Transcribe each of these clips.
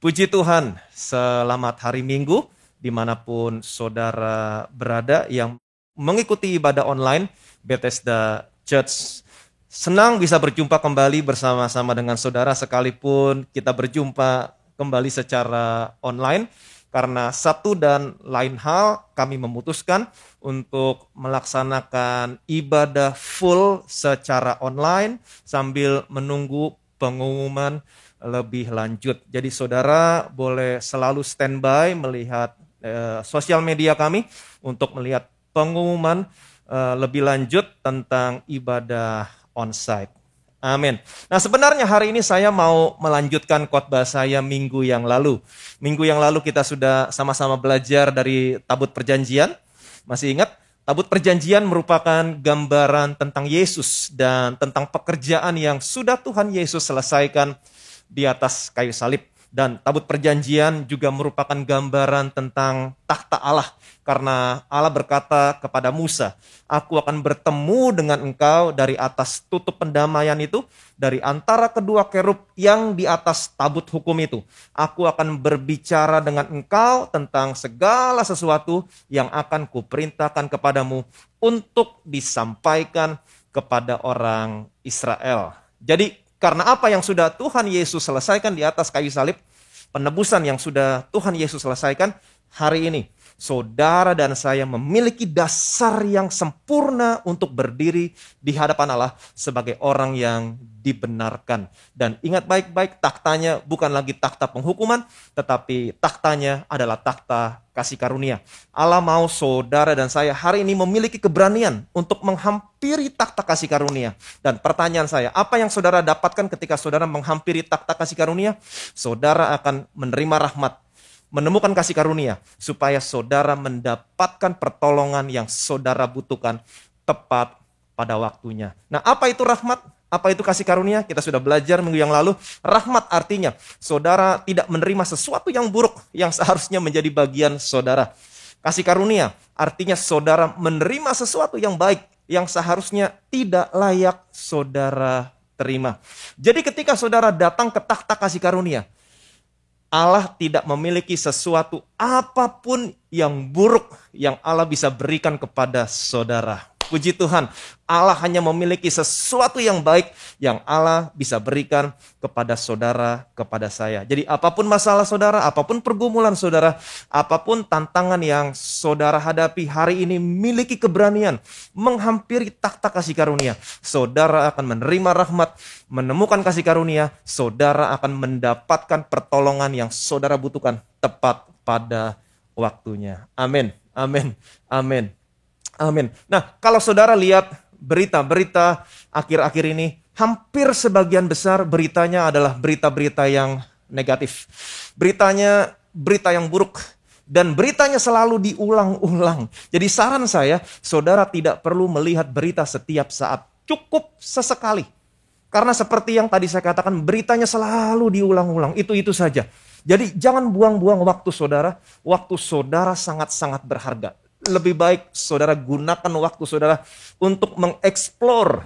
Puji Tuhan, selamat hari Minggu dimanapun saudara berada yang mengikuti ibadah online Bethesda Church. Senang bisa berjumpa kembali bersama-sama dengan saudara sekalipun kita berjumpa kembali secara online. Karena satu dan lain hal kami memutuskan untuk melaksanakan ibadah full secara online sambil menunggu pengumuman lebih lanjut. Jadi saudara boleh selalu standby melihat sosial media kami untuk melihat pengumuman lebih lanjut tentang ibadah onsite. Amin. Nah sebenarnya hari ini saya mau melanjutkan khotbah saya minggu yang lalu. Minggu yang lalu kita sudah sama-sama belajar dari tabut perjanjian. Masih ingat? Tabut perjanjian merupakan gambaran tentang Yesus dan tentang pekerjaan yang sudah Tuhan Yesus selesaikan di atas kayu salib. Dan tabut perjanjian juga merupakan gambaran tentang takhta Allah. Karena Allah berkata kepada Musa, aku akan bertemu dengan engkau dari atas tutup pendamaian itu, dari antara kedua kerub yang di atas tabut hukum itu. Aku akan berbicara dengan engkau tentang segala sesuatu yang akan kuperintahkan kepadamu untuk disampaikan kepada orang Israel. Jadi karena apa yang sudah Tuhan Yesus selesaikan di atas kayu salib, penebusan yang sudah Tuhan Yesus selesaikan, hari ini saudara dan saya memiliki dasar yang sempurna untuk berdiri di hadapan Allah sebagai orang yang dibenarkan. Dan ingat baik-baik, taktanya bukan lagi takhta penghukuman, tetapi taktanya adalah takhta kasih karunia. Allah mau saudara dan saya hari ini memiliki keberanian untuk menghampiri takhta kasih karunia. Dan pertanyaan saya, apa yang saudara dapatkan ketika saudara menghampiri takhta kasih karunia? Saudara akan menerima rahmat, menemukan kasih karunia, supaya saudara mendapatkan pertolongan yang saudara butuhkan tepat pada waktunya. Nah, apa itu rahmat? Apa itu kasih karunia? Kita sudah belajar minggu yang lalu. Rahmat artinya saudara tidak menerima sesuatu yang buruk yang seharusnya menjadi bagian saudara. Kasih karunia artinya saudara menerima sesuatu yang baik yang seharusnya tidak layak saudara terima. Jadi ketika saudara datang ke takhta kasih karunia, Allah tidak memiliki sesuatu apapun yang buruk yang Allah bisa berikan kepada saudara. Puji Tuhan, Allah hanya memiliki sesuatu yang baik yang Allah bisa berikan kepada saudara, kepada saya. Jadi apapun masalah saudara, apapun pergumulan saudara, apapun tantangan yang saudara hadapi hari ini, miliki keberanian menghampiri takhta kasih karunia. Saudara akan menerima rahmat, menemukan kasih karunia, saudara akan mendapatkan pertolongan yang saudara butuhkan tepat pada waktunya. Amin, amin, amin. Amin. Nah, kalau saudara lihat berita-berita akhir-akhir ini, hampir sebagian besar beritanya adalah berita-berita yang negatif. Beritanya berita yang buruk. Dan beritanya selalu diulang-ulang. Jadi saran saya, saudara tidak perlu melihat berita setiap saat. Cukup sesekali. Karena seperti yang tadi saya katakan, beritanya selalu diulang-ulang. Itu saja. Jadi jangan buang-buang waktu saudara. Waktu saudara sangat-sangat berharga. Lebih baik saudara gunakan waktu saudara untuk mengeksplor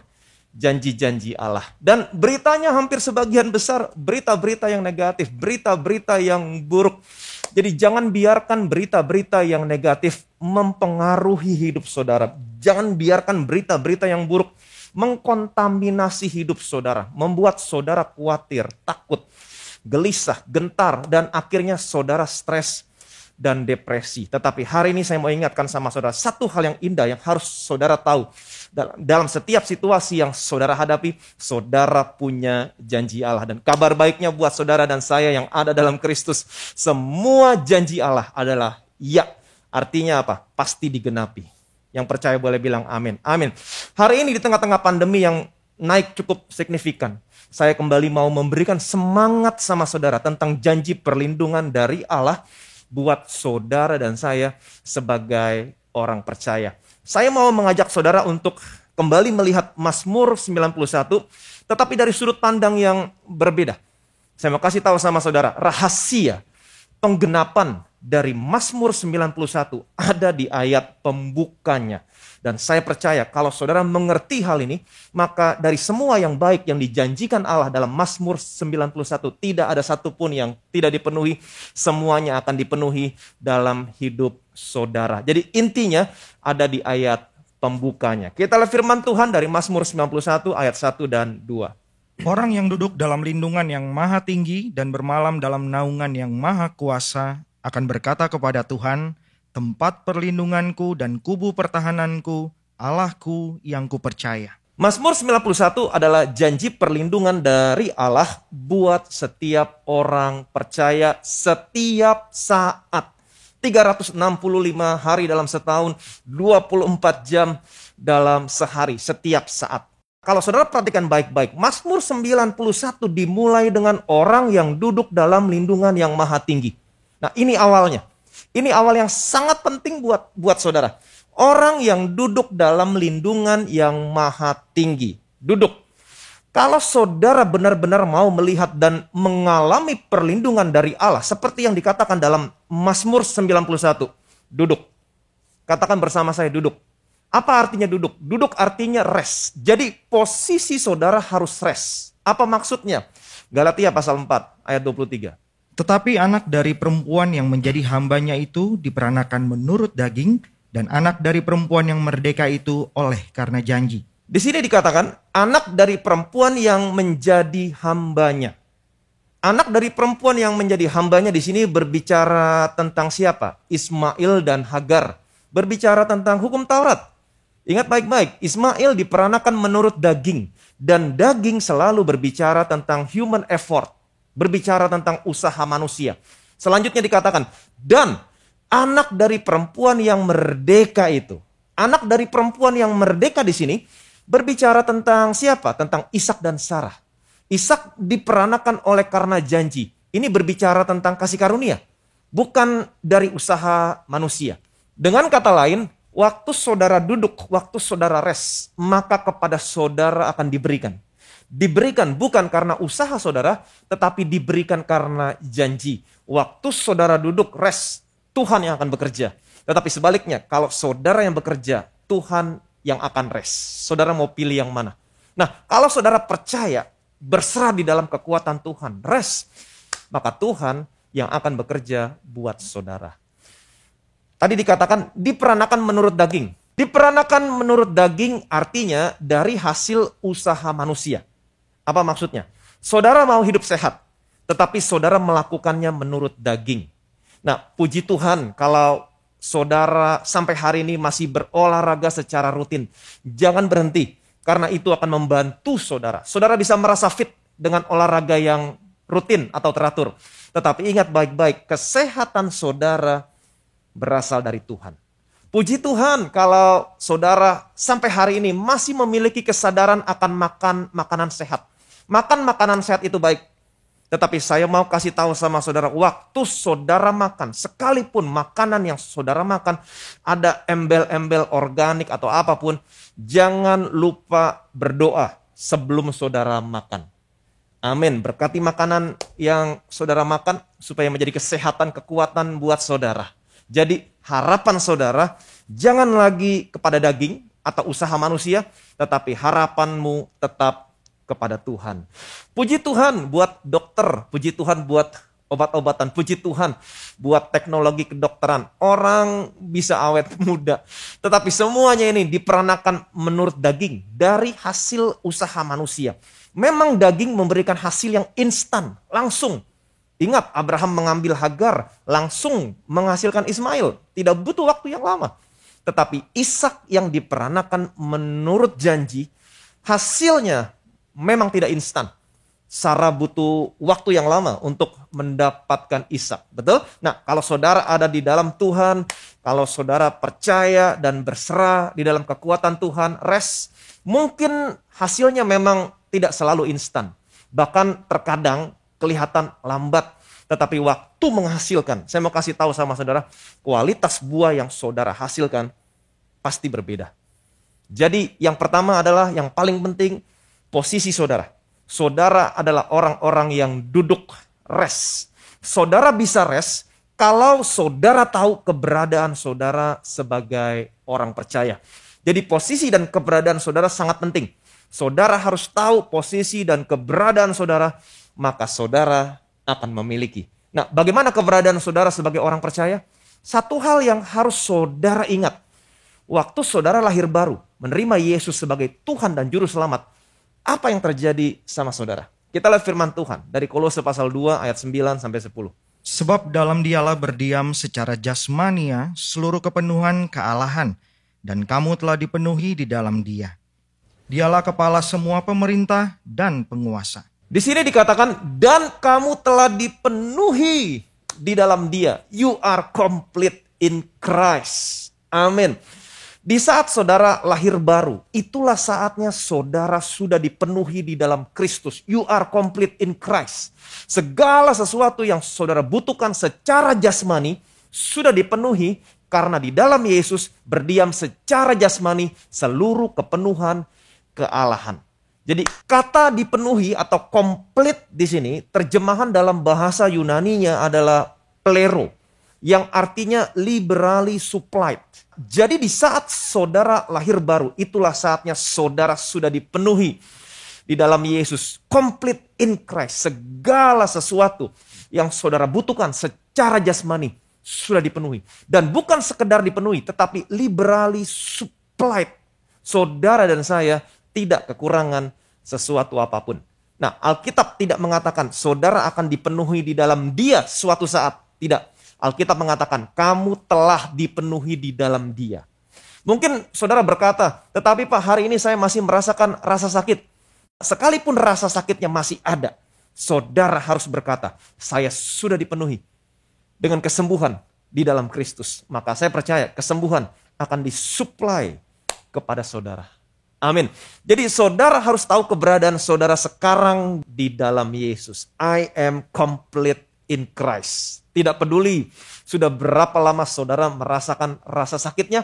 janji-janji Allah. Dan beritanya hampir sebagian besar berita-berita yang negatif, berita-berita yang buruk. Jadi jangan biarkan berita-berita yang negatif mempengaruhi hidup saudara. Jangan biarkan berita-berita yang buruk mengkontaminasi hidup saudara, membuat saudara khawatir, takut, gelisah, gentar, dan akhirnya saudara stres dan depresi. Tetapi hari ini saya mau ingatkan sama saudara, satu hal yang indah yang harus saudara tahu. Dalam setiap situasi yang saudara hadapi, saudara punya janji Allah. Dan kabar baiknya buat saudara dan saya yang ada dalam Kristus, semua janji Allah adalah ya. Artinya apa? Pasti digenapi. Yang percaya boleh bilang amin. Amin. Hari ini di tengah-tengah pandemi yang naik cukup signifikan, saya kembali mau memberikan semangat sama saudara tentang janji perlindungan dari Allah buat saudara dan saya sebagai orang percaya. Saya mau mengajak saudara untuk kembali melihat Mazmur 91, tetapi dari sudut pandang yang berbeda. Saya mau kasih tahu sama saudara, rahasia penggenapan dari Mazmur 91 ada di ayat pembukanya. Dan saya percaya kalau saudara mengerti hal ini, maka dari semua yang baik yang dijanjikan Allah dalam Mazmur 91, tidak ada satupun yang tidak dipenuhi, semuanya akan dipenuhi dalam hidup saudara. Jadi intinya ada di ayat pembukanya. Kita lihat firman Tuhan dari Mazmur 91 ayat 1 dan 2. Orang yang duduk dalam lindungan yang maha tinggi dan bermalam dalam naungan yang maha kuasa akan berkata kepada Tuhan, tempat perlindunganku dan kubu pertahananku, Allahku yang kupercaya. Mazmur 91 adalah janji perlindungan dari Allah buat setiap orang percaya setiap saat. 365 hari dalam setahun, 24 jam dalam sehari, setiap saat. Kalau saudara perhatikan baik-baik, Mazmur 91 dimulai dengan orang yang duduk dalam lindungan yang maha tinggi. Nah, ini awalnya. Ini awal yang sangat penting buat saudara. Orang yang duduk dalam lindungan yang maha tinggi. Duduk. Kalau saudara benar-benar mau melihat dan mengalami perlindungan dari Allah, seperti yang dikatakan dalam Mazmur 91. Duduk. Katakan bersama saya, duduk. Apa artinya duduk? Duduk artinya rest. Jadi posisi saudara harus rest. Apa maksudnya? Galatia pasal 4 ayat 23. Tetapi anak dari perempuan yang menjadi hambanya itu diperanakan menurut daging, dan anak dari perempuan yang merdeka itu oleh karena janji. Di sini dikatakan anak dari perempuan yang menjadi hambanya. Anak dari perempuan yang menjadi hambanya di sini berbicara tentang siapa? Ismail dan Hagar. Berbicara tentang hukum Taurat. Ingat baik-baik, Ismail diperanakan menurut daging. Dan daging selalu berbicara tentang human effort. Berbicara tentang usaha manusia. Selanjutnya dikatakan, dan anak dari perempuan yang merdeka itu. Anak dari perempuan yang merdeka di sini berbicara tentang siapa? Tentang Ishak dan Sarah. Ishak diperanakan oleh karena janji. Ini berbicara tentang kasih karunia. Bukan dari usaha manusia. Dengan kata lain, waktu saudara duduk, waktu saudara rest, maka kepada saudara akan diberikan. Diberikan bukan karena usaha saudara, tetapi diberikan karena janji. Waktu saudara duduk rest, Tuhan yang akan bekerja. Tetapi sebaliknya, kalau saudara yang bekerja, Tuhan yang akan rest. Saudara mau pilih yang mana? Nah, kalau saudara percaya, berserah di dalam kekuatan Tuhan, rest, maka Tuhan yang akan bekerja buat saudara. Tadi dikatakan diperanakan menurut daging. Diperanakan menurut daging artinya dari hasil usaha manusia. Apa maksudnya? Saudara mau hidup sehat, tetapi saudara melakukannya menurut daging. Nah, puji Tuhan kalau saudara sampai hari ini masih berolahraga secara rutin. Jangan berhenti, karena itu akan membantu saudara. Saudara bisa merasa fit dengan olahraga yang rutin atau teratur. Tetapi ingat baik-baik, kesehatan saudara berasal dari Tuhan. Puji Tuhan kalau saudara sampai hari ini masih memiliki kesadaran akan makan makanan sehat. Makan makanan sehat itu baik. Tetapi saya mau kasih tahu sama saudara, waktu saudara makan, sekalipun makanan yang saudara makan ada embel-embel organik atau apapun, jangan lupa berdoa sebelum saudara makan. Amin. Berkati makanan yang saudara makan supaya menjadi kesehatan, kekuatan buat saudara. Jadi harapan saudara jangan lagi kepada daging atau usaha manusia, tetapi harapanmu tetap kepada Tuhan. Puji Tuhan buat dokter, puji Tuhan buat obat-obatan, puji Tuhan buat teknologi kedokteran. Orang bisa awet muda. Tetapi semuanya ini diperanakan menurut daging dari hasil usaha manusia. Memang daging memberikan hasil yang instan, langsung. Ingat, Abraham mengambil Hagar, langsung menghasilkan Ismail. Tidak butuh waktu yang lama. Tetapi Ishak yang diperanakan menurut janji, hasilnya memang tidak instan. Sarah butuh waktu yang lama untuk mendapatkan Ishak. Betul? Nah, kalau saudara ada di dalam Tuhan, kalau saudara percaya dan berserah di dalam kekuatan Tuhan, rest, mungkin hasilnya memang tidak selalu instan. Bahkan terkadang kelihatan lambat. Tetapi waktu menghasilkan, saya mau kasih tahu sama saudara, kualitas buah yang saudara hasilkan pasti berbeda. Jadi yang pertama adalah yang paling penting, posisi saudara. Saudara adalah orang-orang yang duduk rest. Saudara bisa rest kalau saudara tahu keberadaan saudara sebagai orang percaya. Jadi posisi dan keberadaan saudara sangat penting. Saudara harus tahu posisi dan keberadaan saudara, maka saudara akan memiliki. Nah, bagaimana keberadaan saudara sebagai orang percaya? Satu hal yang harus saudara ingat. Waktu saudara lahir baru, menerima Yesus sebagai Tuhan dan Juru Selamat, apa yang terjadi sama saudara? Kita lihat firman Tuhan dari Kolose pasal 2 ayat 9 sampai 10. Sebab dalam dialah berdiam secara jasmania seluruh kepenuhan kealahan, dan kamu telah dipenuhi di dalam dia. Dialah kepala semua pemerintah dan penguasa. Di sini dikatakan, dan kamu telah dipenuhi di dalam dia. You are complete in Christ. Amin. Di saat saudara lahir baru, itulah saatnya saudara sudah dipenuhi di dalam Kristus. You are complete in Christ. Segala sesuatu yang saudara butuhkan secara jasmani sudah dipenuhi karena di dalam Yesus berdiam secara jasmani seluruh kepenuhan kealahan. Jadi kata dipenuhi atau komplit di sini terjemahan dalam bahasa Yunaninya adalah plero yang artinya liberally supplied. Jadi di saat saudara lahir baru, itulah saatnya saudara sudah dipenuhi di dalam Yesus. Complete in Christ. Segala sesuatu yang saudara butuhkan secara jasmani sudah dipenuhi. Dan bukan sekedar dipenuhi, tetapi liberally supplied. Saudara dan saya tidak kekurangan sesuatu apapun. Nah, Alkitab tidak mengatakan saudara akan dipenuhi di dalam dia suatu saat. Tidak. Alkitab mengatakan, kamu telah dipenuhi di dalam dia. Mungkin saudara berkata, tetapi Pak, hari ini saya masih merasakan rasa sakit. Sekalipun rasa sakitnya masih ada, saudara harus berkata, saya sudah dipenuhi dengan kesembuhan di dalam Kristus. Maka saya percaya kesembuhan akan disuplai kepada saudara. Amin. Jadi saudara harus tahu keberadaan saudara sekarang di dalam Yesus. I am complete in Christ. Tidak peduli sudah berapa lama saudara merasakan rasa sakitnya.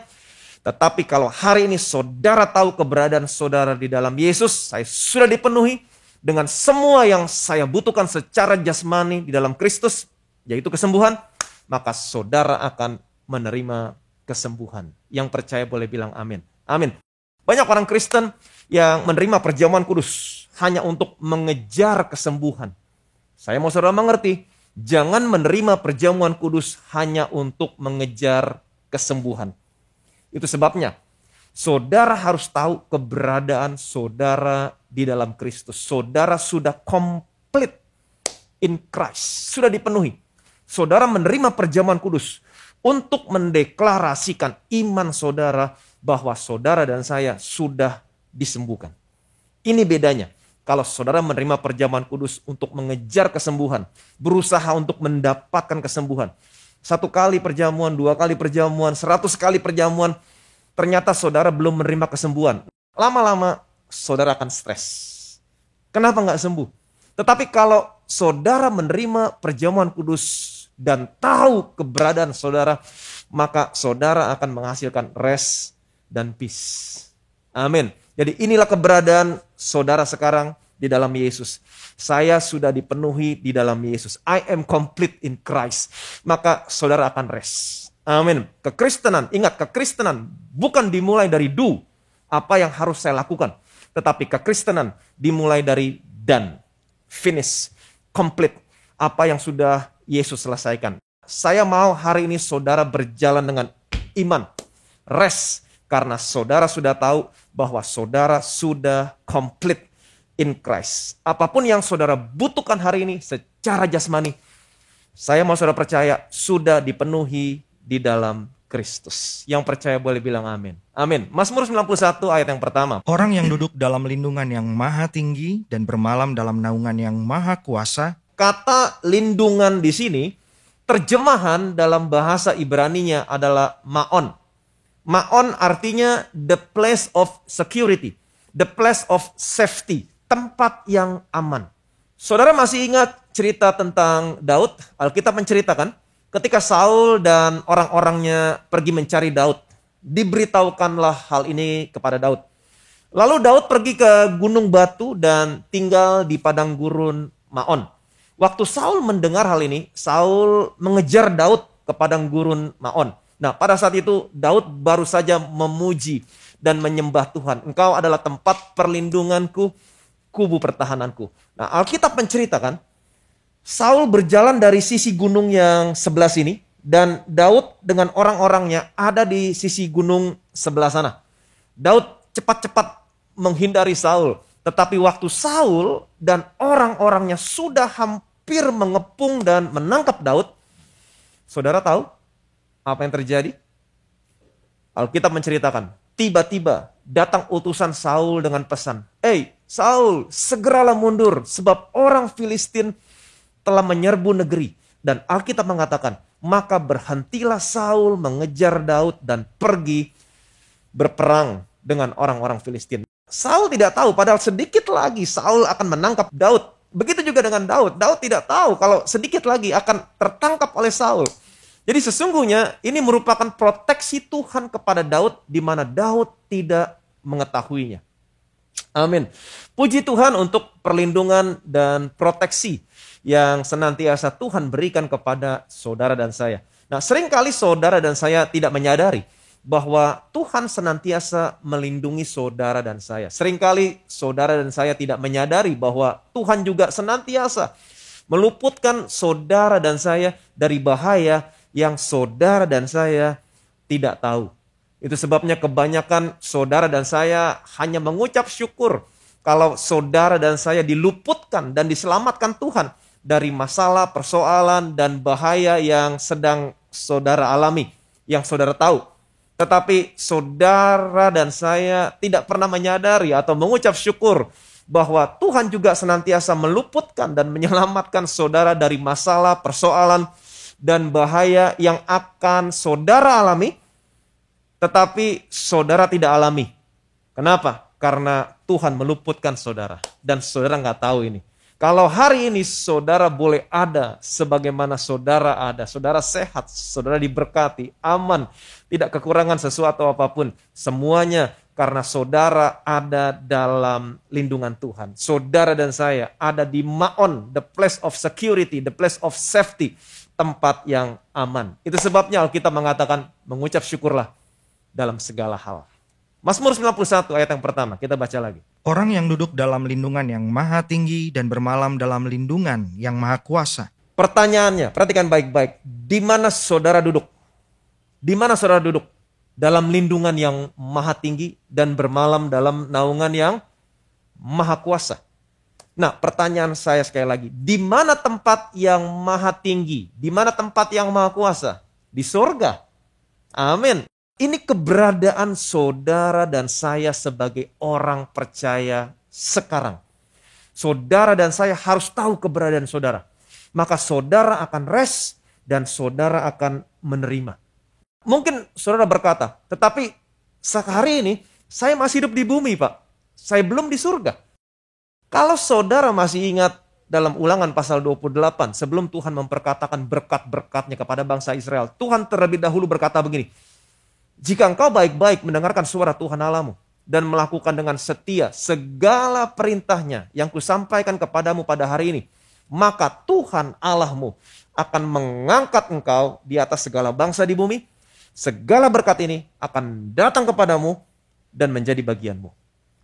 Tetapi kalau hari ini saudara tahu keberadaan saudara di dalam Yesus, saya sudah dipenuhi dengan semua yang saya butuhkan secara jasmani di dalam Kristus, yaitu kesembuhan, maka saudara akan menerima kesembuhan. Yang percaya boleh bilang amin. Amin. Banyak orang Kristen yang menerima perjamuan kudus hanya untuk mengejar kesembuhan. Saya mau saudara mengerti, jangan menerima perjamuan kudus hanya untuk mengejar kesembuhan. Itu sebabnya saudara harus tahu keberadaan saudara di dalam Kristus. Saudara sudah komplit in Christ, sudah dipenuhi. Saudara menerima perjamuan kudus untuk mendeklarasikan iman saudara bahwa saudara dan saya sudah disembuhkan. Ini bedanya. Kalau saudara menerima perjamuan kudus untuk mengejar kesembuhan, berusaha untuk mendapatkan kesembuhan. 1 kali perjamuan, 2 kali perjamuan, 100 kali perjamuan, ternyata saudara belum menerima kesembuhan. Lama-lama saudara akan stres. Kenapa nggak sembuh? Tetapi kalau saudara menerima perjamuan kudus dan tahu keberadaan saudara, maka saudara akan menghasilkan rest dan peace. Amin. Jadi inilah keberadaan saudara sekarang di dalam Yesus. Saya sudah dipenuhi di dalam Yesus. I am complete in Christ. Maka saudara akan rest. Amin. Kekristenan, ingat kekristenan bukan dimulai dari do, apa yang harus saya lakukan. Tetapi kekristenan dimulai dari done, finish, complete, apa yang sudah Yesus selesaikan. Saya mau hari ini saudara berjalan dengan iman, rest, karena saudara sudah tahu bahwa saudara sudah complete in Christ. Apapun yang saudara butuhkan hari ini secara jasmani, saya mau saudara percaya sudah dipenuhi di dalam Kristus. Yang percaya boleh bilang amin. Amin. Mazmur 91 ayat yang pertama. Orang yang duduk dalam lindungan yang maha tinggi dan bermalam dalam naungan yang maha kuasa. Kata lindungan di sini, terjemahan dalam bahasa Ibraninya adalah ma'on. Ma'on artinya the place of security, the place of safety, tempat yang aman. Saudara masih ingat cerita tentang Daud? Alkitab menceritakan ketika Saul dan orang-orangnya pergi mencari Daud, diberitahukanlah hal ini kepada Daud. Lalu Daud pergi ke Gunung Batu dan tinggal di padang gurun Maon. Waktu Saul mendengar hal ini, Saul mengejar Daud ke padang gurun Maon. Nah, pada saat itu Daud baru saja memuji dan menyembah Tuhan. Engkau adalah tempat perlindunganku, kubu pertahananku. Nah, Alkitab menceritakan Saul berjalan dari sisi gunung yang sebelah sini dan Daud dengan orang-orangnya ada di sisi gunung sebelah sana. Daud cepat-cepat menghindari Saul. Tetapi waktu Saul dan orang-orangnya sudah hampir mengepung dan menangkap Daud, saudara tahu apa yang terjadi? Alkitab menceritakan, tiba-tiba datang utusan Saul dengan pesan, Saul, segeralah mundur sebab orang Filistin telah menyerbu negeri. Dan Alkitab mengatakan, maka berhentilah Saul mengejar Daud dan pergi berperang dengan orang-orang Filistin. Saul tidak tahu, padahal sedikit lagi Saul akan menangkap Daud. Begitu juga dengan Daud. Daud tidak tahu kalau sedikit lagi akan tertangkap oleh Saul. Jadi sesungguhnya ini merupakan proteksi Tuhan kepada Daud di mana Daud tidak mengetahuinya. Amin. Puji Tuhan untuk perlindungan dan proteksi yang senantiasa Tuhan berikan kepada saudara dan saya. Nah, seringkali saudara dan saya tidak menyadari bahwa Tuhan senantiasa melindungi saudara dan saya. Seringkali saudara dan saya tidak menyadari bahwa Tuhan juga senantiasa meluputkan saudara dan saya dari bahaya yang saudara dan saya tidak tahu. Itu sebabnya kebanyakan saudara dan saya hanya mengucap syukur kalau saudara dan saya diluputkan dan diselamatkan Tuhan dari masalah, persoalan, dan bahaya yang sedang saudara alami, yang saudara tahu. Tetapi saudara dan saya tidak pernah menyadari atau mengucap syukur bahwa Tuhan juga senantiasa meluputkan dan menyelamatkan saudara dari masalah, persoalan, dan bahaya yang akan saudara alami, tetapi saudara tidak alami. Kenapa? Karena Tuhan meluputkan saudara. Dan saudara nggak tahu ini. Kalau hari ini saudara boleh ada sebagaimana saudara ada, saudara sehat, saudara diberkati, aman, tidak kekurangan sesuatu apapun, semuanya karena saudara ada dalam lindungan Tuhan. Saudara dan saya ada di Maon, the place of security, the place of safety, tempat yang aman. Itu sebabnya Alkitab mengatakan mengucap syukurlah dalam segala hal. Mazmur 91 ayat yang pertama, kita baca lagi. Orang yang duduk dalam lindungan yang maha tinggi dan bermalam dalam lindungan yang maha kuasa. Pertanyaannya, perhatikan baik-baik. Di mana saudara duduk? Di mana saudara duduk? Dalam lindungan yang maha tinggi dan bermalam dalam naungan yang maha kuasa. Nah, pertanyaan saya sekali lagi. Di mana tempat yang maha tinggi? Di mana tempat yang maha kuasa? Di surga. Amin. Ini keberadaan saudara dan saya sebagai orang percaya sekarang. Saudara dan saya harus tahu keberadaan saudara. Maka saudara akan rest dan saudara akan menerima. Mungkin saudara berkata, tetapi sehari ini saya masih hidup di bumi, Pak. Saya belum di surga. Kalau saudara masih ingat dalam Ulangan pasal 28, sebelum Tuhan memperkatakan berkat-berkatnya kepada bangsa Israel, Tuhan terlebih dahulu berkata begini, jika engkau baik-baik mendengarkan suara Tuhan Allahmu dan melakukan dengan setia segala perintahnya yang kusampaikan kepadamu pada hari ini, maka Tuhan Allahmu akan mengangkat engkau di atas segala bangsa di bumi. Segala berkat ini akan datang kepadamu dan menjadi bagianmu.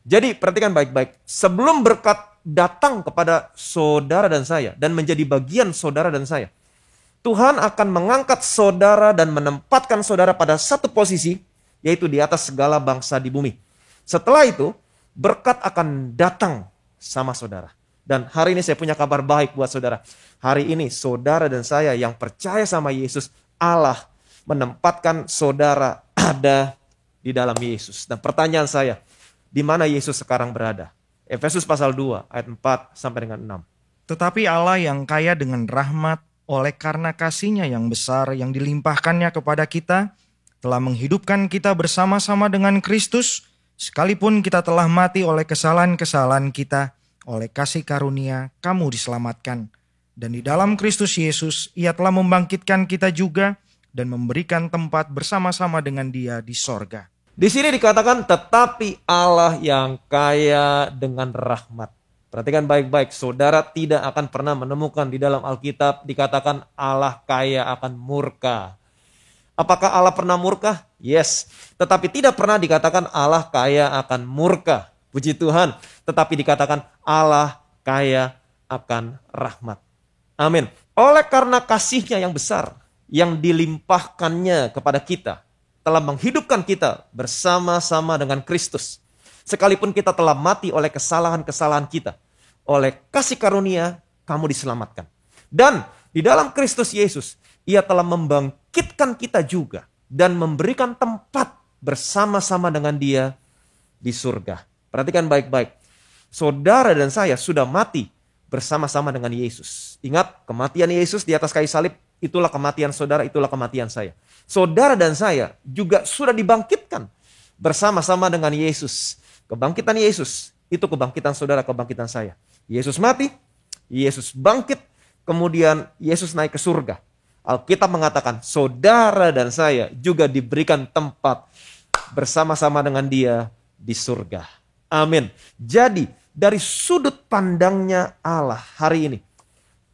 Jadi perhatikan baik-baik, sebelum berkat datang kepada saudara dan saya dan menjadi bagian saudara dan saya, Tuhan akan mengangkat saudara dan menempatkan saudara pada satu posisi, yaitu di atas segala bangsa di bumi. Setelah itu, berkat akan datang sama saudara. Dan hari ini saya punya kabar baik buat saudara. Hari ini saudara dan saya yang percaya sama Yesus, Allah menempatkan saudara ada di dalam Yesus. Dan pertanyaan saya, di mana Yesus sekarang berada? Efesus pasal 2 ayat 4 sampai dengan 6. Tetapi Allah yang kaya dengan rahmat, oleh karena kasih-Nya yang besar yang dilimpahkannya kepada kita, telah menghidupkan kita bersama-sama dengan Kristus, sekalipun kita telah mati oleh kesalahan-kesalahan kita, oleh kasih karunia kamu diselamatkan. Dan di dalam Kristus Yesus, Ia telah membangkitkan kita juga dan memberikan tempat bersama-sama dengan Dia di sorga. Di sini dikatakan, tetapi Allah yang kaya dengan rahmat. Perhatikan baik-baik, saudara tidak akan pernah menemukan di dalam Alkitab dikatakan Allah kaya akan murka. Apakah Allah pernah murka? Yes. Tetapi tidak pernah dikatakan Allah kaya akan murka. Puji Tuhan. Tetapi dikatakan Allah kaya akan rahmat. Amin. Oleh karena kasihnya yang besar, yang dilimpahkannya kepada kita, telah menghidupkan kita bersama-sama dengan Kristus. Sekalipun kita telah mati oleh kesalahan-kesalahan kita, oleh kasih karunia kamu diselamatkan. Dan di dalam Kristus Yesus, Ia telah membangkitkan kita juga dan memberikan tempat bersama-sama dengan Dia di surga. Perhatikan baik-baik. Saudara dan saya sudah mati bersama-sama dengan Yesus. Ingat, kematian Yesus di atas kayu salib, itulah kematian saudara, itulah kematian saya. Saudara dan saya juga sudah dibangkitkan bersama-sama dengan Yesus. Kebangkitan Yesus, itu kebangkitan saudara, kebangkitan saya. Yesus mati, Yesus bangkit, kemudian Yesus naik ke surga. Alkitab mengatakan, saudara dan saya juga diberikan tempat bersama-sama dengan Dia di surga. Amin. Jadi, dari sudut pandangnya Allah hari ini,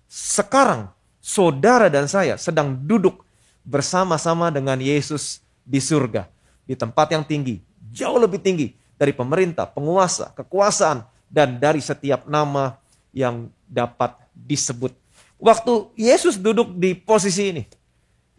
sekarang saudara dan saya sedang duduk bersama-sama dengan Yesus di surga. Di tempat yang tinggi, jauh lebih tinggi dari pemerintah, penguasa, kekuasaan, dan dari setiap nama yang dapat disebut. Waktu Yesus duduk di posisi ini,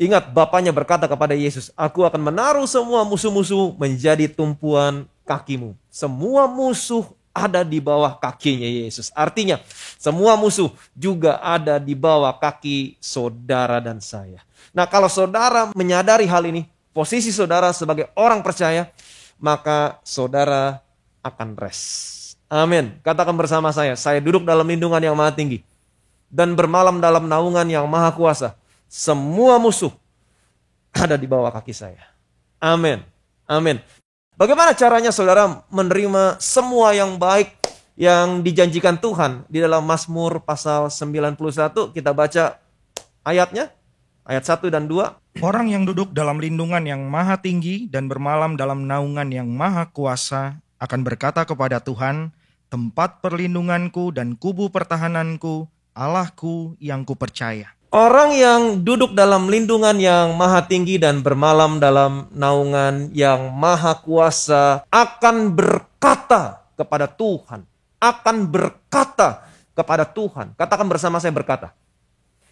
ingat Bapaknya berkata kepada Yesus, aku akan menaruh semua musuh-musuh menjadi tumpuan kakimu. Semua musuh ada di bawah kakinya Yesus. Artinya, semua musuh juga ada di bawah kaki saudara dan saya. Nah, kalau saudara menyadari hal ini, posisi saudara sebagai orang percaya, maka saudara akan rest. Amin. Katakan bersama saya duduk dalam lindungan yang maha tinggi dan bermalam dalam naungan yang maha kuasa. Semua musuh ada di bawah kaki saya. Amin. Amin. Bagaimana caranya saudara menerima semua yang baik yang dijanjikan Tuhan? Di dalam Mazmur pasal 91 kita baca ayatnya, ayat 1 dan 2. Orang yang duduk dalam lindungan yang maha tinggi dan bermalam dalam naungan yang maha kuasa akan berkata kepada Tuhan, tempat perlindunganku dan kubu pertahananku, Allahku yang kupercaya. Orang yang duduk dalam lindungan yang maha tinggi dan bermalam dalam naungan yang maha kuasa akan berkata kepada Tuhan. Akan berkata kepada Tuhan. Katakan bersama saya berkata.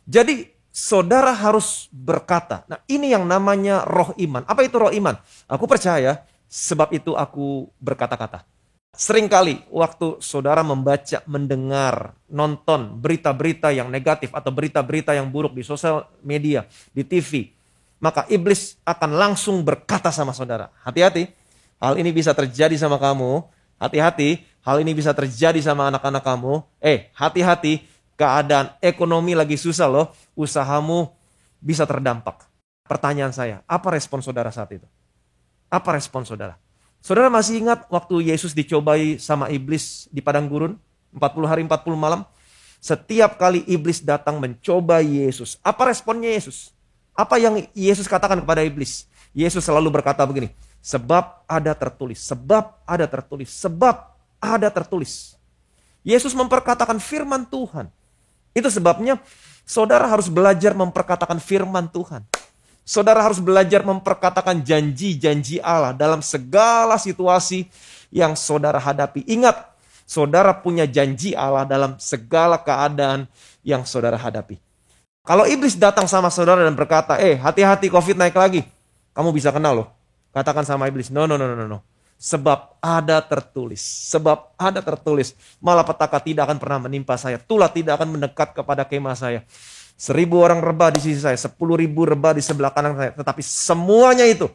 Jadi saudara harus berkata. Nah, ini yang namanya roh iman. Apa itu roh iman? Aku percaya, sebab itu aku berkata-kata. Seringkali waktu saudara membaca, mendengar, nonton berita-berita yang negatif atau berita-berita yang buruk di sosial media, di TV, maka iblis akan langsung berkata sama saudara, hati-hati, hal ini bisa terjadi sama kamu, hati-hati, hal ini bisa terjadi sama anak-anak kamu, hati-hati, keadaan ekonomi lagi susah loh, usahamu bisa terdampak. Pertanyaan saya, apa respon saudara saat itu? Apa respon saudara? Saudara masih ingat waktu Yesus dicobai sama iblis di padang gurun? 40 hari 40 malam. Setiap kali iblis datang mencoba Yesus. Apa responnya Yesus? Apa yang Yesus katakan kepada iblis? Yesus selalu berkata begini. Sebab ada tertulis. Sebab ada tertulis. Sebab ada tertulis. Yesus memperkatakan firman Tuhan. Itu sebabnya saudara harus belajar memperkatakan firman Tuhan. Saudara harus belajar memperkatakan janji-janji Allah dalam segala situasi yang saudara hadapi. Ingat, saudara punya janji Allah dalam segala keadaan yang saudara hadapi. Kalau iblis datang sama saudara dan berkata, hati-hati COVID naik lagi. Kamu bisa kenal loh. Katakan sama iblis, no. Sebab ada tertulis. Sebab ada tertulis. Malapetaka tidak akan pernah menimpa saya. Tulah tidak akan mendekat kepada kemah saya. 1.000 orang rebah di sisi saya, 10.000 rebah di sebelah kanan saya. Tetapi semuanya itu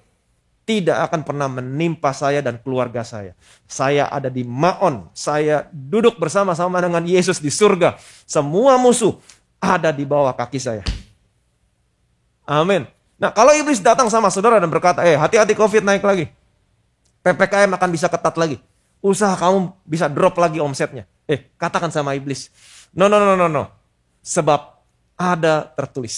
tidak akan pernah menimpa saya dan keluarga saya. Saya ada di Maon. Saya duduk bersama-sama dengan Yesus di surga. Semua musuh ada di bawah kaki saya. Amin. Nah, kalau iblis datang sama saudara dan berkata, hati-hati COVID naik lagi. PPKM akan bisa ketat lagi. Usaha kamu bisa drop lagi omsetnya. Katakan sama iblis. No. Sebab ada tertulis.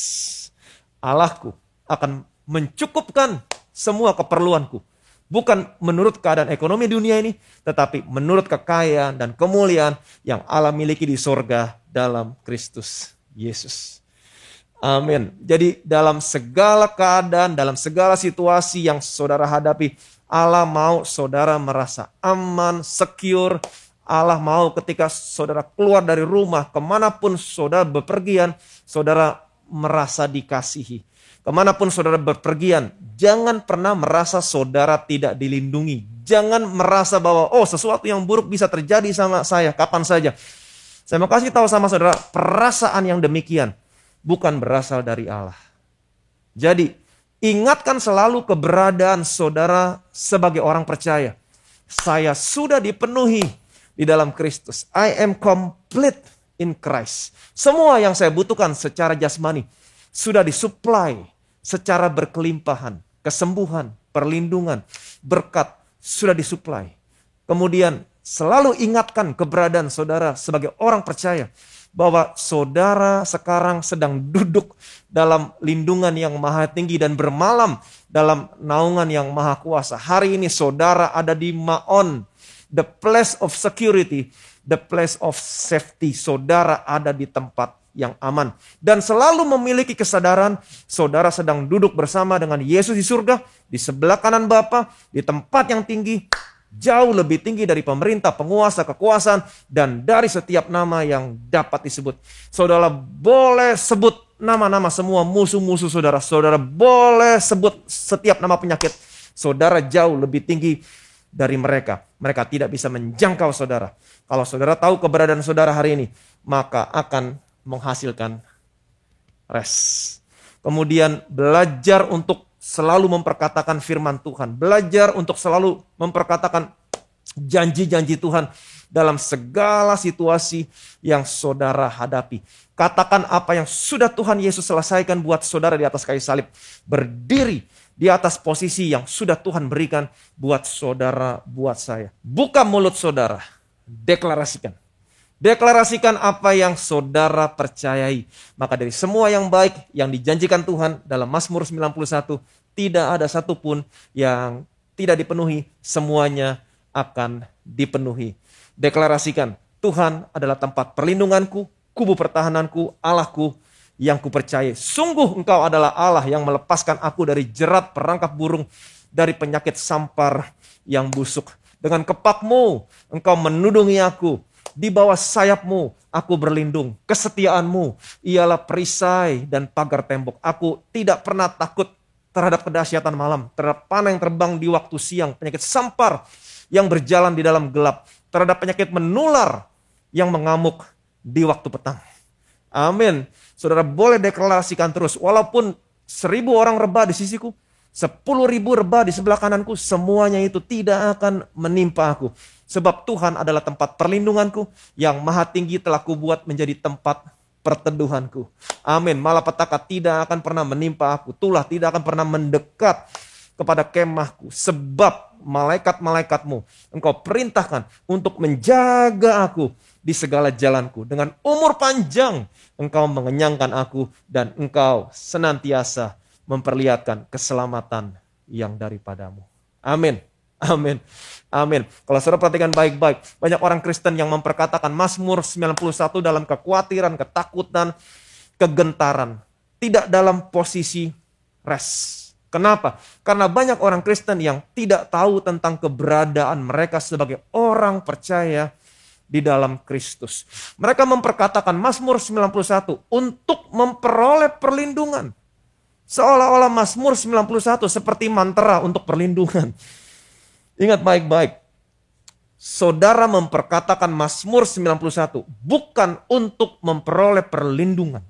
Allahku akan mencukupkan semua keperluanku Bukan menurut keadaan ekonomi dunia ini, tetapi menurut kekayaan dan kemuliaan yang Allah miliki di sorga dalam Kristus Yesus. Amin. Jadi dalam segala keadaan, dalam segala situasi yang saudara hadapi, Allah mau saudara merasa aman, secure. Allah mau ketika saudara keluar dari rumah, kemanapun saudara bepergian, saudara merasa dikasihi. Kemanapun saudara bepergian, jangan pernah merasa saudara tidak dilindungi. Jangan merasa bahwa sesuatu yang buruk bisa terjadi sama saya kapan saja. Saya mau kasih tahu sama saudara, perasaan yang demikian bukan berasal dari Allah. Jadi, ingatkan selalu keberadaan saudara sebagai orang percaya. Saya sudah dipenuhi di dalam Kristus. I am complete in Christ. Semua yang saya butuhkan secara jasmani sudah disuplai secara berkelimpahan. Kesembuhan, perlindungan, berkat sudah disuplai. Kemudian selalu ingatkan keberadaan saudara sebagai orang percaya bahwa saudara sekarang sedang duduk dalam lindungan yang maha tinggi dan bermalam dalam naungan yang maha kuasa. Hari ini saudara ada di Maon, the place of security, the place of safety. Saudara ada di tempat yang aman. Dan selalu memiliki kesadaran saudara sedang duduk bersama dengan Yesus di surga, di sebelah kanan Bapa, di tempat yang tinggi, jauh lebih tinggi dari pemerintah, penguasa, kekuasaan, dan dari setiap nama yang dapat disebut. Saudara boleh sebut nama-nama semua musuh-musuh saudara. Saudara boleh sebut setiap nama penyakit. Saudara jauh lebih tinggi dari mereka. Mereka tidak bisa menjangkau saudara. Kalau saudara tahu keberadaan saudara hari ini, maka akan menghasilkan rest. Kemudian belajar untuk selalu memperkatakan firman Tuhan. Belajar untuk selalu memperkatakan janji-janji Tuhan dalam segala situasi yang saudara hadapi. Katakan apa yang sudah Tuhan Yesus selesaikan buat saudara di atas kayu salib. Berdiri di atas posisi yang sudah Tuhan berikan buat saudara, buat saya. Buka mulut saudara, deklarasikan. Deklarasikan apa yang saudara percayai. Maka dari semua yang baik yang dijanjikan Tuhan dalam Mazmur 91, tidak ada satupun yang tidak dipenuhi, semuanya akan dipenuhi. Deklarasikan, Tuhan adalah tempat perlindunganku, kubu pertahananku, Allahku yang kupercayai. Sungguh Engkau adalah Allah yang melepaskan aku dari jerat perangkap burung, dari penyakit sampar yang busuk. Dengan kepakmu Engkau menudungi aku. Di bawah sayapmu aku berlindung. Kesetiaanmu ialah perisai dan pagar tembok. Aku tidak pernah takut terhadap kedahsyatan malam, terhadap panah yang terbang di waktu siang, penyakit sampar yang berjalan di dalam gelap, terhadap penyakit menular yang mengamuk di waktu petang. Amin. Saudara boleh deklarasikan terus, walaupun 1000 orang rebah di sisiku, 10.000 rebah di sebelah kananku, semuanya itu tidak akan menimpa aku. Sebab Tuhan adalah tempat perlindunganku, yang maha tinggi telah kubuat menjadi tempat perteduhanku. Amin. Malapetaka tidak akan pernah menimpa aku. Tulah tidak akan pernah mendekat kepada kemahku. Sebab malaikat-malaikatmu Engkau perintahkan untuk menjaga aku di segala jalanku. Dengan umur panjang Engkau mengenyangkan aku, dan Engkau senantiasa memperlihatkan keselamatan yang daripadamu. Amin. Amin. Amin. Kalau saudara perhatikan baik-baik, banyak orang Kristen yang memperkatakan Mazmur 91 dalam kekhawatiran, ketakutan, kegentaran. Tidak dalam posisi rest. Kenapa? Karena banyak orang Kristen yang tidak tahu tentang keberadaan mereka sebagai orang percaya di dalam Kristus. Mereka memperkatakan Mazmur 91 untuk memperoleh perlindungan. Seolah-olah Mazmur 91 seperti mantra untuk perlindungan. Ingat baik-baik, saudara memperkatakan Mazmur 91 bukan untuk memperoleh perlindungan.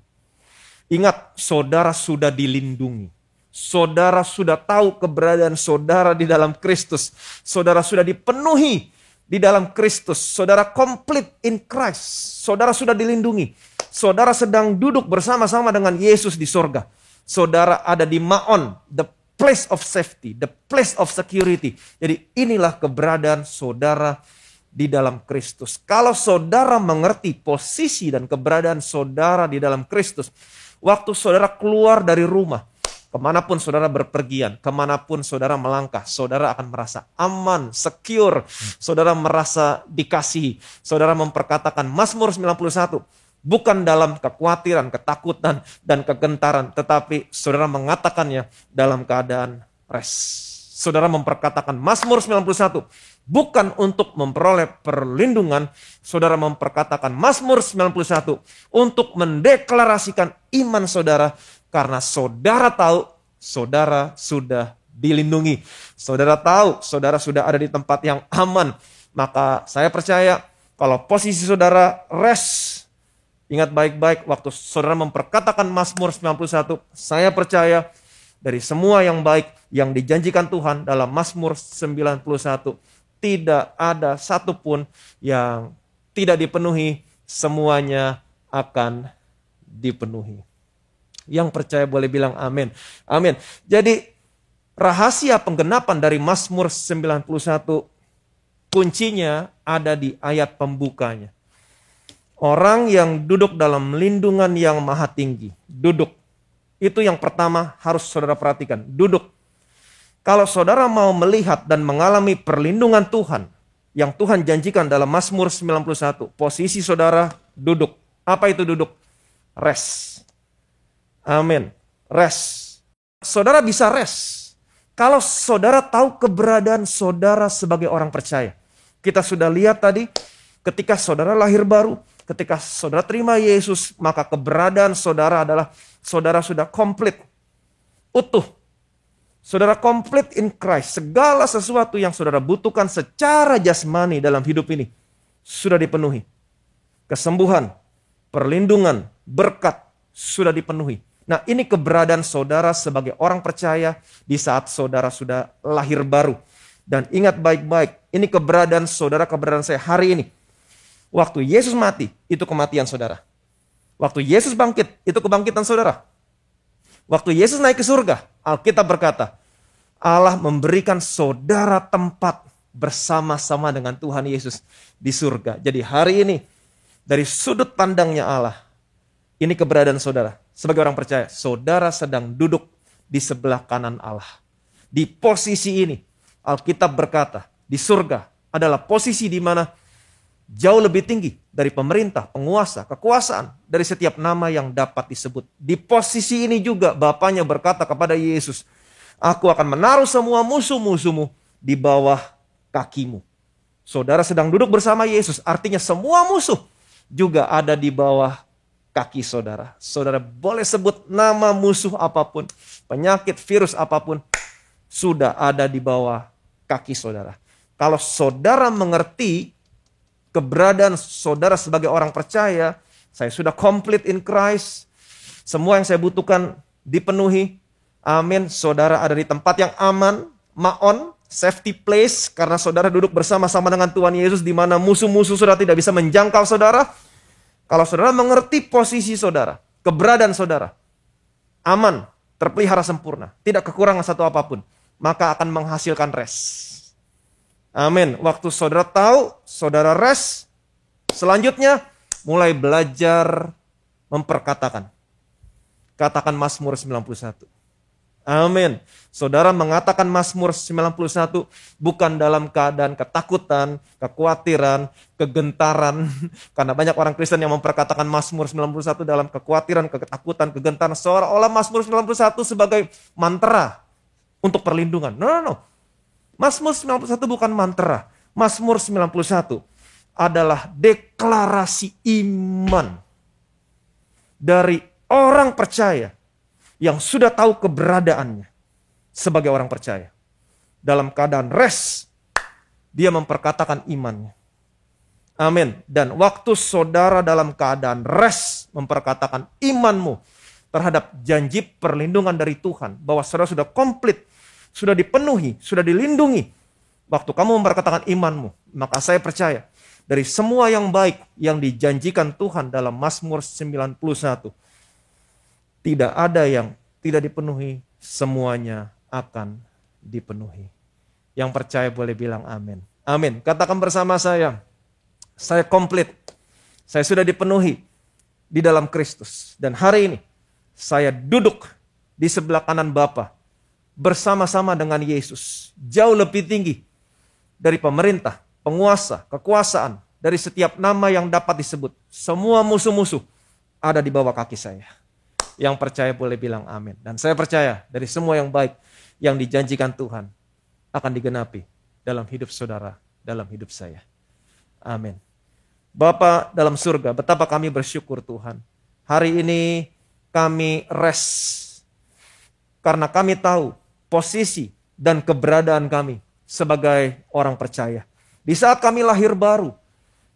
Ingat, saudara sudah dilindungi. Saudara sudah tahu keberadaan saudara di dalam Kristus. Saudara sudah dipenuhi di dalam Kristus. Saudara complete in Christ. Saudara sudah dilindungi. Saudara sedang duduk bersama-sama dengan Yesus di sorga. Saudara ada di Maon, the place of safety, the place of security. Jadi inilah keberadaan saudara di dalam Kristus. Kalau saudara mengerti posisi dan keberadaan saudara di dalam Kristus, waktu saudara keluar dari rumah, Kemanapun saudara berpergian, kemanapun saudara melangkah, saudara akan merasa aman, secure. Saudara merasa dikasihi. Saudara memperkatakan Mazmur 91. Bukan dalam kekhawatiran, ketakutan, dan kegentaran. Tetapi saudara mengatakannya dalam keadaan rest. Saudara memperkatakan Mazmur 91. Bukan untuk memperoleh perlindungan. Saudara memperkatakan Mazmur 91. Untuk mendeklarasikan iman saudara. Karena saudara tahu, saudara sudah dilindungi. Saudara tahu, saudara sudah ada di tempat yang aman. Maka saya percaya, kalau posisi saudara rest, ingat baik-baik waktu saudara memperkatakan Mazmur 91, saya percaya dari semua yang baik yang dijanjikan Tuhan dalam Mazmur 91, tidak ada satupun yang tidak dipenuhi, semuanya akan dipenuhi. Yang percaya boleh bilang amin. Amin. Jadi rahasia penggenapan dari Mazmur 91 kuncinya ada di ayat pembukanya. Orang yang duduk dalam lindungan yang maha tinggi. Duduk. Itu yang pertama harus saudara perhatikan. Duduk. Kalau saudara mau melihat dan mengalami perlindungan Tuhan yang Tuhan janjikan dalam Mazmur 91, posisi saudara duduk. Apa itu duduk? Rest. Amin. Rest. Saudara bisa rest kalau saudara tahu keberadaan saudara sebagai orang percaya. Kita sudah lihat tadi ketika saudara lahir baru, ketika saudara terima Yesus, maka keberadaan saudara adalah saudara sudah komplit, utuh. Saudara komplit in Christ. Segala sesuatu yang saudara butuhkan secara jasmani dalam hidup ini sudah dipenuhi. Kesembuhan, perlindungan, berkat sudah dipenuhi. Nah, ini keberadaan saudara sebagai orang percaya di saat saudara sudah lahir baru. Dan ingat baik-baik, ini keberadaan saudara, keberadaan saya hari ini. Waktu Yesus mati, itu kematian saudara. Waktu Yesus bangkit, itu kebangkitan saudara. Waktu Yesus naik ke surga, Alkitab berkata, Allah memberikan saudara tempat bersama-sama dengan Tuhan Yesus di surga. Jadi hari ini, dari sudut pandangnya Allah, ini keberadaan saudara. Sebagai orang percaya, saudara sedang duduk di sebelah kanan Allah. Di posisi ini, Alkitab berkata, di surga adalah posisi di mana jauh lebih tinggi dari pemerintah, penguasa, kekuasaan, dari setiap nama yang dapat disebut. Di posisi ini juga Bapaknya berkata kepada Yesus, aku akan menaruh semua musuh-musuhmu di bawah kakimu. Saudara sedang duduk bersama Yesus, artinya semua musuh juga ada di bawah kaki saudara. Saudara boleh sebut nama musuh apapun, penyakit, virus apapun, sudah ada di bawah kaki saudara. Kalau saudara mengerti keberadaan saudara sebagai orang percaya, saya sudah complete in Christ, semua yang saya butuhkan dipenuhi, amin. Saudara ada di tempat yang aman, ma'on, safety place, karena saudara duduk bersama-sama dengan Tuhan Yesus, di mana musuh-musuh saudara tidak bisa menjangkau saudara. Kalau saudara mengerti posisi saudara, keberadaan saudara, aman, terpelihara sempurna, tidak kekurangan satu apapun, maka akan menghasilkan rest. Amin. Waktu saudara tahu, saudara rest, selanjutnya mulai belajar memperkatakan. Katakan Mazmur 91. Amin. Saudara mengatakan Mazmur 91 bukan dalam keadaan ketakutan, kekhawatiran, kegentaran. Karena banyak orang Kristen yang memperkatakan Mazmur 91 dalam kekhawatiran, ketakutan, kegentaran. Seolah-olah Mazmur 91 sebagai mantra untuk perlindungan. No. Mazmur 91 bukan mantra. Mazmur 91 adalah deklarasi iman dari orang percaya yang sudah tahu keberadaannya sebagai orang percaya. Dalam keadaan rest, dia memperkatakan imannya. Amin. Dan waktu saudara dalam keadaan rest memperkatakan imanmu terhadap janji perlindungan dari Tuhan, bahwa saudara sudah komplit, sudah dipenuhi, sudah dilindungi. Waktu kamu memperkatakan imanmu, maka saya percaya dari semua yang baik yang dijanjikan Tuhan dalam Mazmur 91, tidak ada yang tidak dipenuhi, semuanya akan dipenuhi. Yang percaya boleh bilang amin. Amin. Katakan bersama saya komplit. Saya sudah dipenuhi di dalam Kristus. Dan hari ini saya duduk di sebelah kanan Bapa bersama-sama dengan Yesus. Jauh lebih tinggi dari pemerintah, penguasa, kekuasaan, dari setiap nama yang dapat disebut. Semua musuh-musuh ada di bawah kaki saya. Yang percaya boleh bilang amin. Dan saya percaya dari semua yang baik yang dijanjikan Tuhan akan digenapi dalam hidup saudara, dalam hidup saya. Amin. Bapa dalam surga, betapa kami bersyukur Tuhan. Hari ini kami rest karena kami tahu posisi dan keberadaan kami sebagai orang percaya. Di saat kami lahir baru,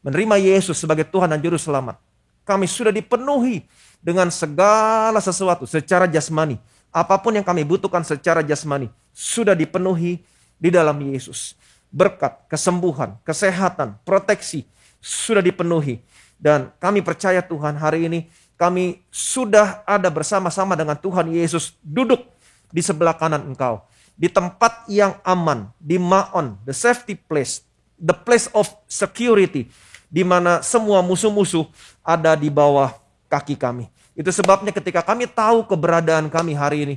menerima Yesus sebagai Tuhan dan Juru Selamat, kami sudah dipenuhi dengan segala sesuatu secara jasmani. Apapun yang kami butuhkan secara jasmani sudah dipenuhi di dalam Yesus. Berkat, kesembuhan, kesehatan, proteksi sudah dipenuhi. Dan kami percaya Tuhan, hari ini kami sudah ada bersama-sama dengan Tuhan Yesus, duduk di sebelah kanan Engkau, di tempat yang aman, di Maon, the safety place, the place of security, di mana semua musuh-musuh ada di bawah kaki kami. Itu sebabnya ketika kami tahu keberadaan kami hari ini,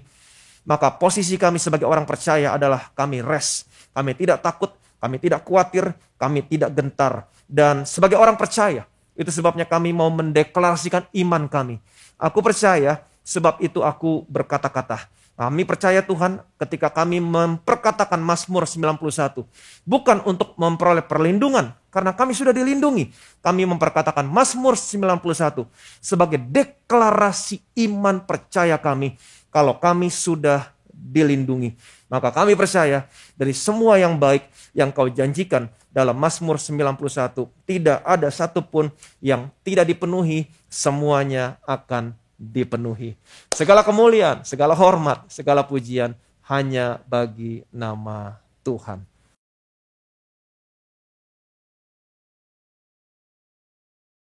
maka posisi kami sebagai orang percaya adalah kami rest. Kami tidak takut, kami tidak khawatir, kami tidak gentar. Dan sebagai orang percaya, itu sebabnya kami mau mendeklarasikan iman kami. Aku percaya, sebab itu aku berkata-kata. Kami percaya Tuhan ketika kami memperkatakan Mazmur 91. Bukan untuk memperoleh perlindungan, karena kami sudah dilindungi. Kami memperkatakan Mazmur 91 sebagai deklarasi iman percaya kami. Kalau kami sudah dilindungi. Maka kami percaya dari semua yang baik yang kau janjikan dalam Mazmur 91. Tidak ada satupun yang tidak dipenuhi, semuanya akan dipenuhi. Segala kemuliaan, segala hormat, segala pujian hanya bagi nama Tuhan.